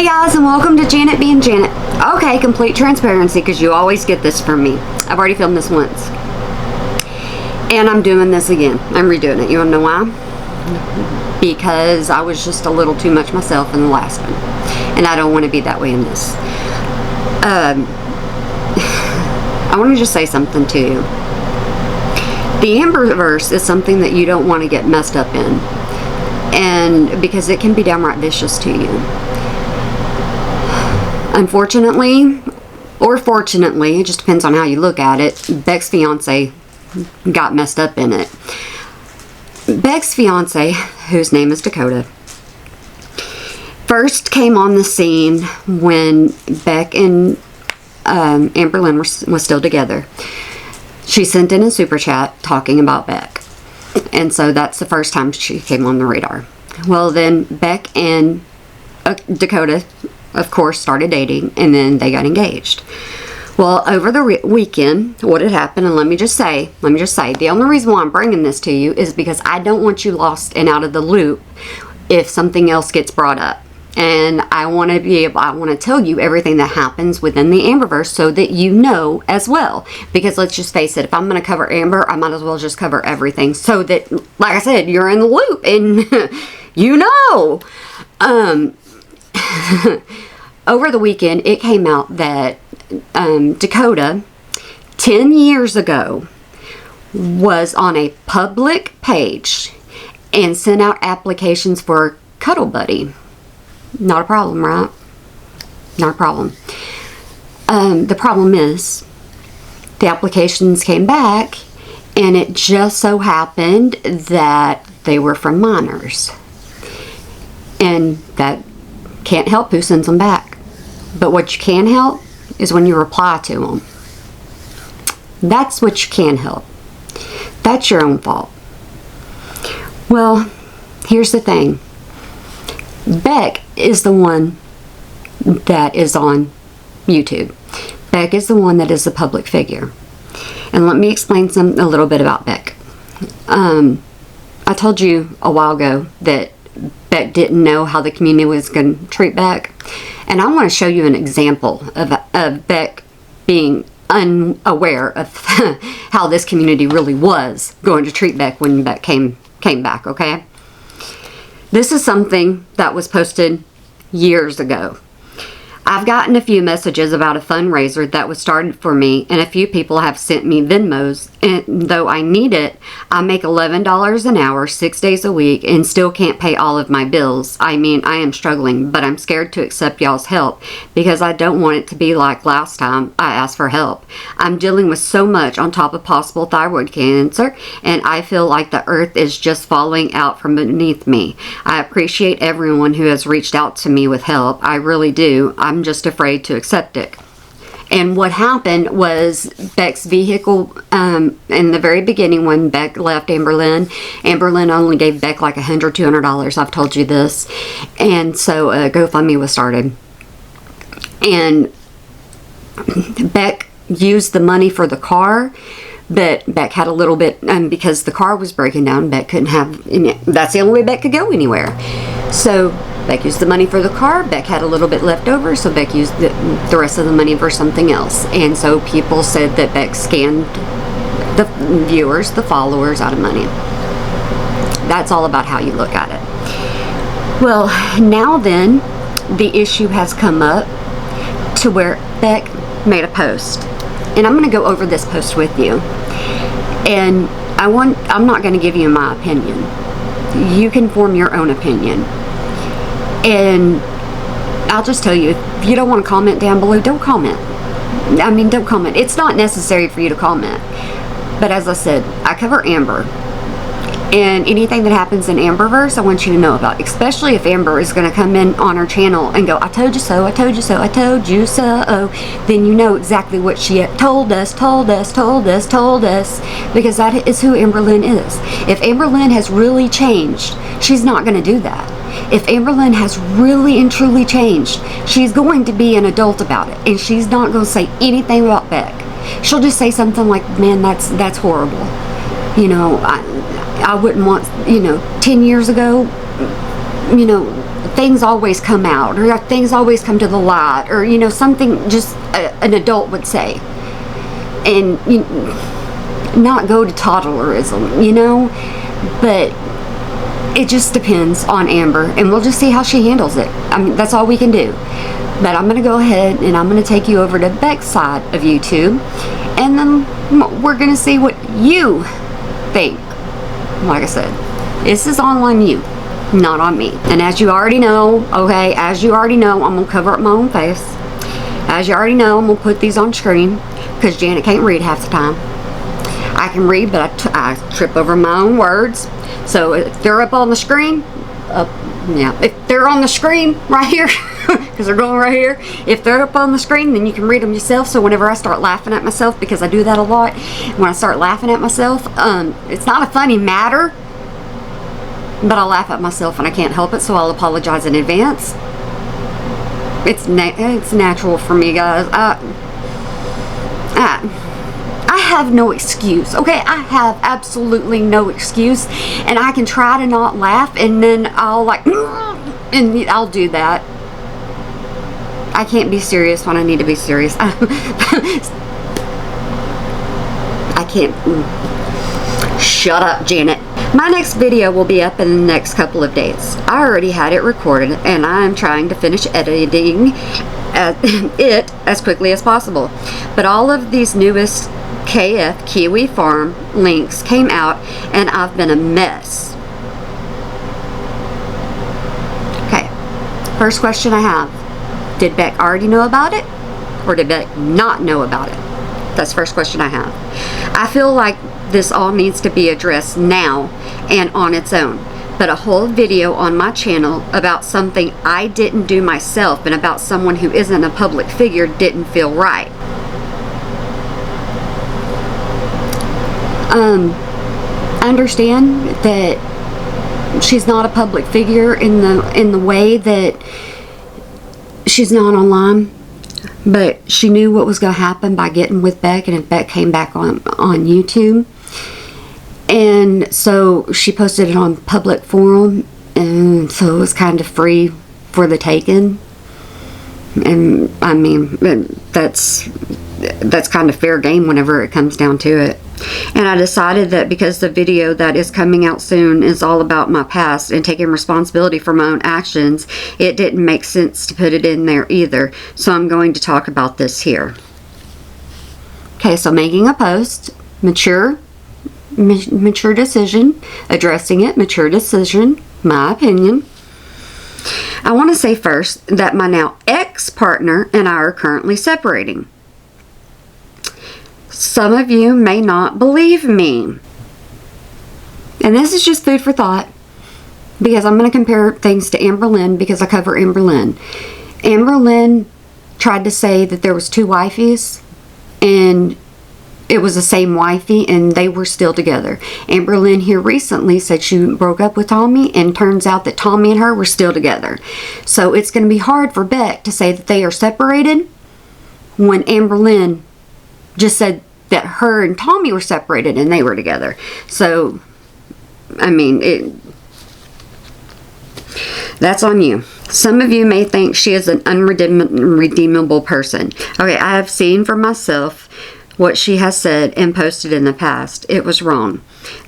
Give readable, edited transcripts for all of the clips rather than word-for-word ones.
guys, and welcome to Janet being Janet. Okay, complete transparency, because you always get this from me. I've already filmed this once, and I'm doing this again. I'm redoing it. You want to know why? Because I was just a little too much myself in the last one, and I don't want to be that way in this. I want to just say something to you. The AmberVerse is something that you don't want to get messed up in, and because it can be downright vicious to you. Unfortunately, or fortunately, it just depends on how you look at it, Beck's fiance got messed up in it. Beck's fiance, whose name is Dakota, first came on the scene when Beck and AmberLynn was still together. She sent in a super chat talking about Beck, and so that's the first time she came on the radar. Well, then Beck and Dakota, of course, started dating, and then they got engaged. Well, over the weekend, what had happened, and let me just say, the only reason why I'm bringing this to you is because I don't want you lost and out of the loop if something else gets brought up. And I want to tell you everything that happens within the AmberVerse so that you know as well. Because let's just face it, if I'm going to cover Amber, I might as well just cover everything so that, like I said, you're in the loop and you know. Over the weekend, it came out that Dakota, 10 years ago, was on a public page and sent out applications for a cuddle buddy. Not a problem, right? Not a problem. The problem is, the applications came back, and it just so happened that they were from minors. And that can't help who sends them back. But what you can help is when you reply to them. That's what you can help. That's your own fault. Well, here's the thing. Beck is the one that is on YouTube. Beck is the one that is the public figure. And let me explain a little bit about Beck. I told you a while ago that Beck didn't know how the community was going to treat Beck. And I want to show you an example of Beck being unaware of how this community really was going to treat Beck when Beck came back, okay? This is something that was posted years ago. I've gotten a few messages about a fundraiser that was started for me, and a few people have sent me Venmos, and though I need it, I make $11 an hour, 6 days a week, and still can't pay all of my bills. I mean, I am struggling, but I'm scared to accept y'all's help because I don't want it to be like last time I asked for help. I'm dealing with so much on top of possible thyroid cancer, and I feel like the earth is just falling out from beneath me. I appreciate everyone who has reached out to me with help. I really do. I'm just afraid to accept it. And what happened was Beck's vehicle, in the very beginning when Beck left AmberLynn only gave Beck like $100, $200. I've told you this. And so GoFundMe was started. And Beck used the money for the car, but Beck had a little bit, because the car was breaking down, Beck couldn't have, that's the only way Beck could go anywhere. So Beck used the money for the car. Beck had a little bit left over, so Beck used the rest of the money for something else. And so people said that Beck scammed the viewers, the followers, out of money. That's all about how you look at it. Well, now then, the issue has come up to where Beck made a post. And I'm going to go over this post with you. And I'm not going to give you my opinion. You can form your own opinion. And I'll just tell you, if you don't want to comment down below, don't comment. I mean, don't comment. It's not necessary for you to comment. But as I said, I cover Amber. And anything that happens in AmberVerse, I want you to know about. Especially if Amber is going to come in on her channel and go, I told you so, I told you so, I told you so. Then you know exactly what she told us. Because that is who AmberLynn is. If AmberLynn has really changed, she's not going to do that. If AmberLynn has really and truly changed, she's going to be an adult about it. And she's not going to say anything about Beck. She'll just say something like, man, that's horrible. You know, I wouldn't want, 10 years ago, things always come out, or things always come to the light, or, you know, something just an adult would say. And not go to toddlerism, you know, but it just depends on Amber, and we'll just see how she handles it. I mean, that's all we can do. But I'm going to go ahead and I'm going to take you over to Beck's side of YouTube, and then we're going to see what you think. Like I said, this is all on you, not on me. And as you already know, okay, as you already know, I'm going to cover up my own face. As you already know, I'm going to put these on screen, because Janet can't read half the time. I can read, but I trip over my own words. So if they're up on the screen, if they're on the screen right here, because they're going right here, if they're up on the screen, then you can read them yourself. So whenever I start laughing at myself, because I do that a lot, when I start laughing at myself, it's not a funny matter, but I laugh at myself and I can't help it, so I'll apologize in advance. It's natural for me, guys. I have no excuse, okay? I have absolutely no excuse, and I can try to not laugh, and then I'll like, and I'll do that. I can't be serious when I need to be serious. I can't. Shut up, Janet. My next video will be up in the next couple of days. I already had it recorded, and I'm trying to finish editing it as quickly as possible. But all of these newest KF Kiwi Farm links came out, and I've been a mess. Okay, first question I have. Did Beck already know about it, or did Beck not know about it? That's the first question I have. I feel like this all needs to be addressed now and on its own. But a whole video on my channel about something I didn't do myself and about someone who isn't a public figure didn't feel right. I understand that she's not a public figure in the way that she's not online, but she knew what was going to happen by getting with Beck, and if Beck came back on YouTube, and so she posted it on public forum, and so it was kind of free for the taking. And I mean, that's kind of fair game whenever it comes down to it. And I decided that because the video that is coming out soon is all about my past and taking responsibility for my own actions, it didn't make sense to put it in there either. So I'm going to talk about this here. Okay, so making a post, mature decision, addressing it, mature decision, my opinion. I want to say first that my now ex-partner and I are currently separating. Some of you may not believe me. And this is just food for thought, because I'm going to compare things to Amberlynn, because I cover Amberlynn. Amberlynn tried to say that there was two wifeys, and it was the same wifey, and they were still together. Amberlynn here recently said she broke up with Tommy, and turns out that Tommy and her were still together. So it's going to be hard for Beck to say that they are separated when Amberlynn just said that her and Tommy were separated and they were together. So, I mean, that's on you. Some of you may think she is an unredeemable person. Okay, I have seen for myself what she has said and posted in the past. It was wrong.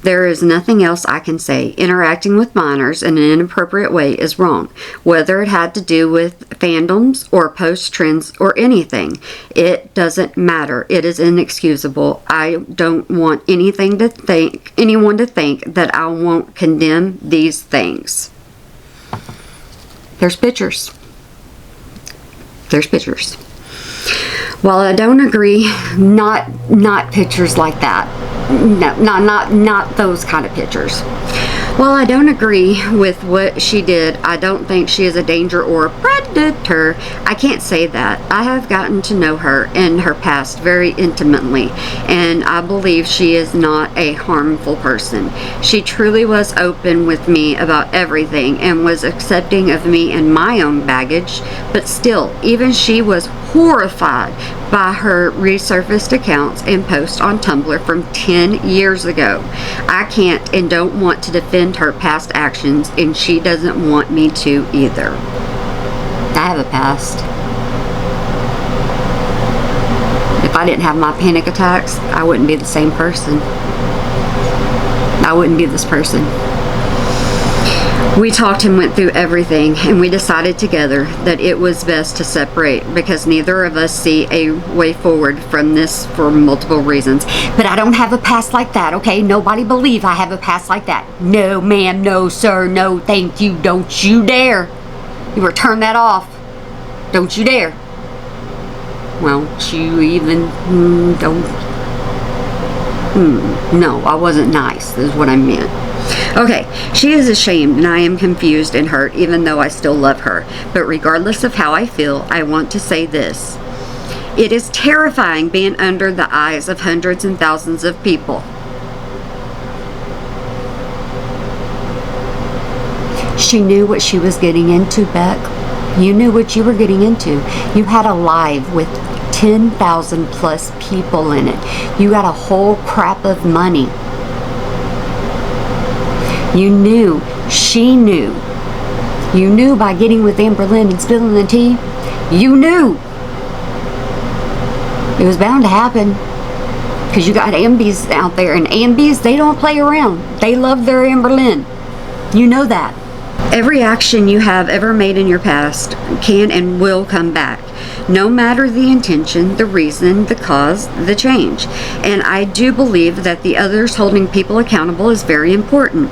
There is nothing else I can say. Interacting with minors in an inappropriate way is wrong. Whether it had to do with fandoms or post trends or anything, it doesn't matter. It is inexcusable. I don't want anyone to think that I won't condemn these things. There's pictures. There's pictures. While I don't agree, not pictures like that. No, not those kind of pictures. While I don't agree with what she did, I don't think she is a danger or a predator. I can't say that. I have gotten to know her and her past very intimately, and I believe she is not a harmful person. She truly was open with me about everything and was accepting of me and my own baggage, but still, even she was horrified by her resurfaced accounts and posts on Tumblr from 10 years ago. I can't and don't want to defend her past actions, and she doesn't want me to either. I have a past. If I didn't have my panic attacks, I wouldn't be the same person. I wouldn't be this person. We talked and went through everything, and we decided together that it was best to separate because neither of us see a way forward from this for multiple reasons. But I don't have a past like that, okay? Nobody believe I have a past like that. No, ma'am, no, sir, no, thank you. Don't you dare. You better turn that off. Don't you dare. Well, you even don't. No, I wasn't nice, is what I meant. Okay, she is ashamed and I am confused and hurt even though I still love her. But regardless of how I feel, I want to say this. It is terrifying being under the eyes of hundreds and thousands of people. She knew what she was getting into, Beck. You knew what you were getting into. You had a live with 10,000 plus people in it. You got a whole crap of money. You knew, she knew. You knew by getting with AmberVerse and spilling the tea. You knew. It was bound to happen. Because you got Ambies out there. And Ambies, they don't play around. They love their AmberVerse. You know that. Every action you have ever made in your past can and will come back. No matter the intention, the reason, the cause, the change. And I do believe that the others holding people accountable is very important.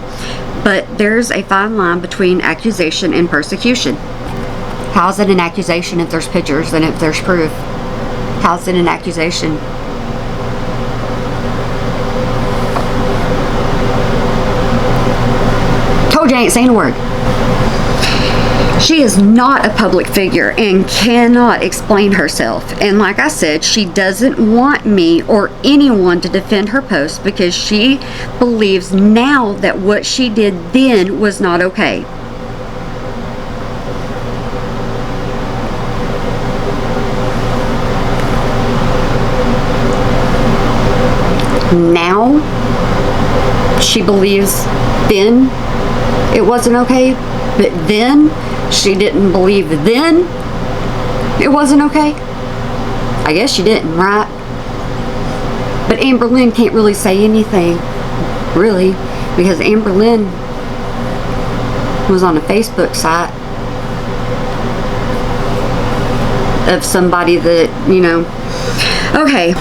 But there's a fine line between accusation and persecution. How's it an accusation if there's pictures and if there's proof? How's it an accusation? Told you I ain't saying a word. She is not a public figure and cannot explain herself. And like I said, she doesn't want me or anyone to defend her post because she believes now that what she did then was not okay. Now, she believes then it wasn't okay, but then she didn't believe then it wasn't okay. I guess she didn't, right? But AmberVerse can't really say anything, really, because AmberVerse was on a Facebook site of somebody that, you know. Okay.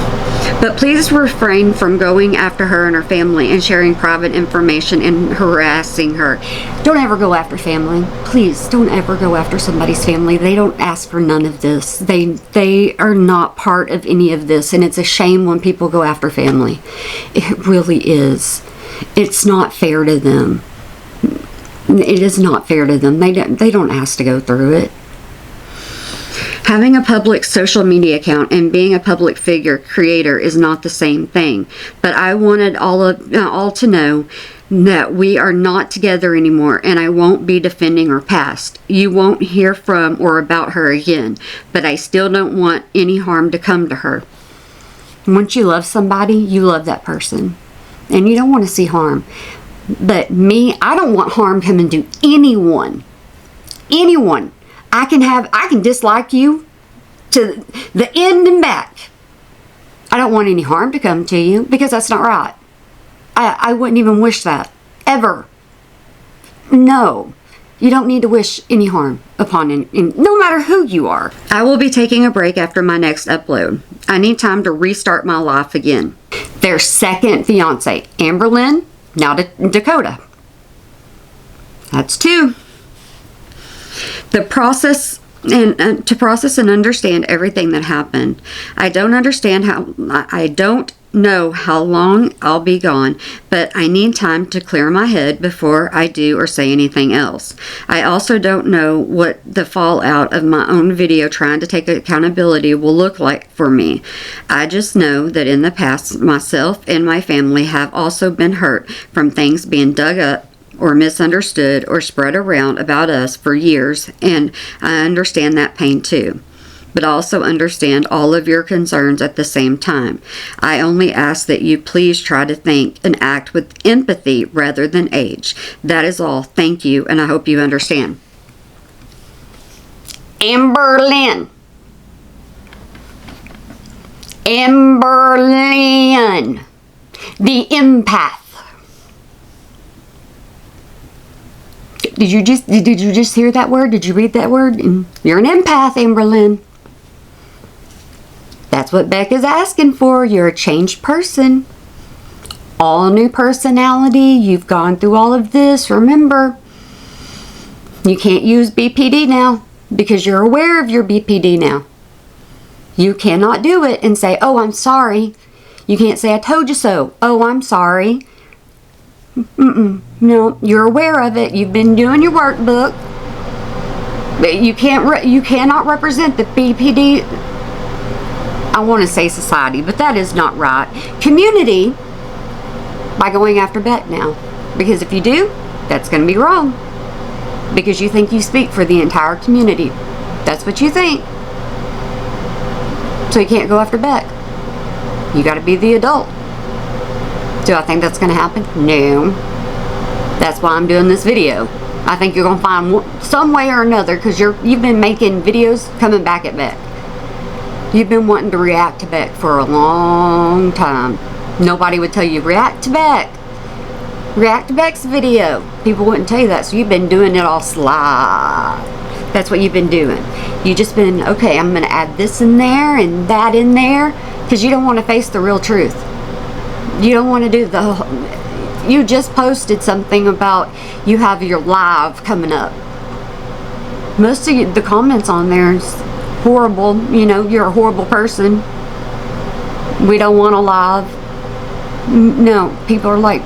But please refrain from going after her and her family and sharing private information and harassing her. Don't ever go after family. Please, don't ever go after somebody's family. They don't ask for none of this. They are not part of any of this. And it's a shame when people go after family. It really is. It's not fair to them. It is not fair to them. They don't ask to go through it. Having a public social media account and being a public figure creator is not the same thing. But I wanted all to know that we are not together anymore, and I won't be defending her past. You won't hear from or about her again, but I still don't want any harm to come to her. Once you love somebody, you love that person, and you don't want to see harm. But me, I don't want harm coming to anyone. Anyone. I can dislike you to the end and back. I don't want any harm to come to you because that's not right. I wouldn't even wish that. Ever. No. You don't need to wish any harm upon any, no matter who you are. I will be taking a break after my next upload. I need time to restart my life again. Their second fiance, AmberVerse, now Dakota. That's 2. The process and to process and understand everything that happened. I don't know how long I'll be gone, but I need time to clear my head before I do or say anything else. I also don't know what the fallout of my own video trying to take accountability will look like for me. I just know that in the past, myself and my family have also been hurt from things being dug up or misunderstood or spread around about us for years, and I understand that pain too. but also understand all of your concerns at the same time. I only ask that you please try to think and act with empathy rather than age. That is all. Thank you, and I hope you understand. Amberlynn. Amberlynn. The empath. Did you just hear that word? Did you read that word? You're an empath, Amberlynn. That's what Beck is asking for. You're a changed person. All new personality. You've gone through all of this. Remember, you can't use BPD now because you're aware of your BPD now. You cannot do it and say, oh, I'm sorry. You can't say, I told you so. Oh, I'm sorry. No, you're aware of it. You've been doing your workbook. But you cannot represent the BPD. I want to say society, but that is not right. Community by going after Beck now. Because if you do, that's going to be wrong. Because you think you speak for the entire community. That's what you think. So you can't go after Beck. You got to be the adult. Do I think that's going to happen? No. That's why I'm doing this video. I think you're going to find some way or another, because you've been making videos coming back at Beck. You've been wanting to react to Beck for a long time. Nobody would tell you, react to Beck. React to Beck's video. People wouldn't tell you that, so you've been doing it all sly. That's what you've been doing. You've just been, okay, I'm going to add this in there and that in there, because you don't want to face the real truth. You don't want to do you just posted something about you have your live coming up. Most of the comments on there is horrible. You know, you're a horrible person. We don't want a live. No, people are like,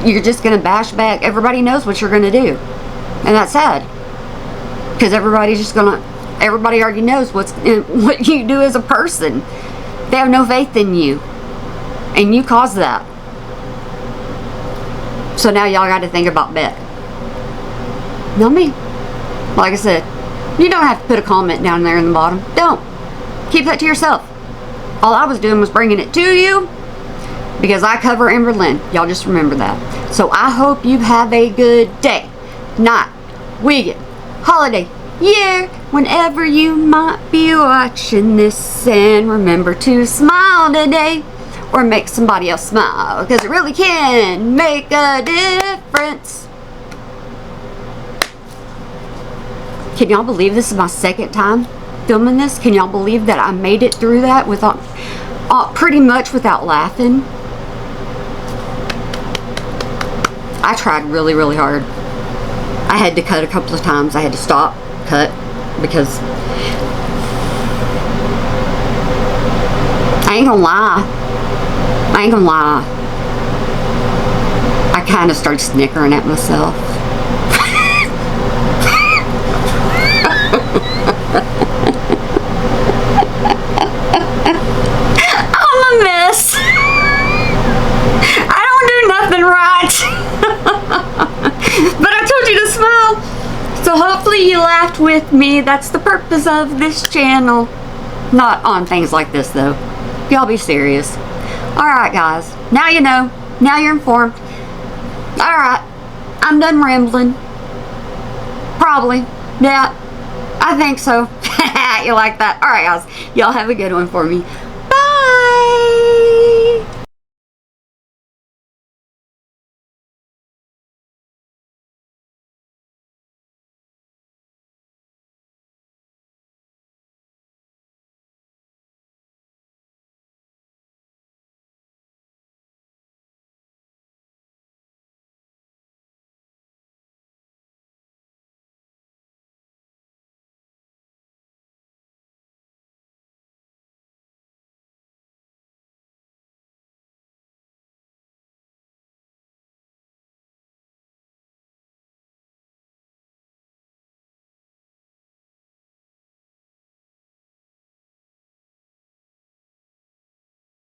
you're just going to bash back. Everybody knows what you're going to do. And that's sad. Because everybody already knows what you do as a person. They have no faith in you. And you caused that. So now y'all got to think about Beck. Not me. Like I said, you don't have to put a comment down there in the bottom. Don't. Keep that to yourself. All I was doing was bringing it to you because I cover Amberlynn. Y'all just remember that. So I hope you have a good day, night, weekend, holiday, year, whenever you might be watching this. And remember to smile today. Or make somebody else smile, because it really can make a difference. Can y'all believe this is my second time filming this? Can y'all believe that I made it through that without, pretty much without laughing? I tried really, really hard. I had to cut a couple of times. I had to stop, cut, because I ain't gonna lie. I kind of started snickering at myself. I'm a mess. I don't do nothing right. But I told you to smile. So hopefully you laughed with me. That's the purpose of this channel. Not on things like this though. Y'all be serious. Alright guys, now you know, now you're informed. Alright, I'm done rambling. Probably, yeah, I think so. You like that? Alright guys, y'all have a good one for me.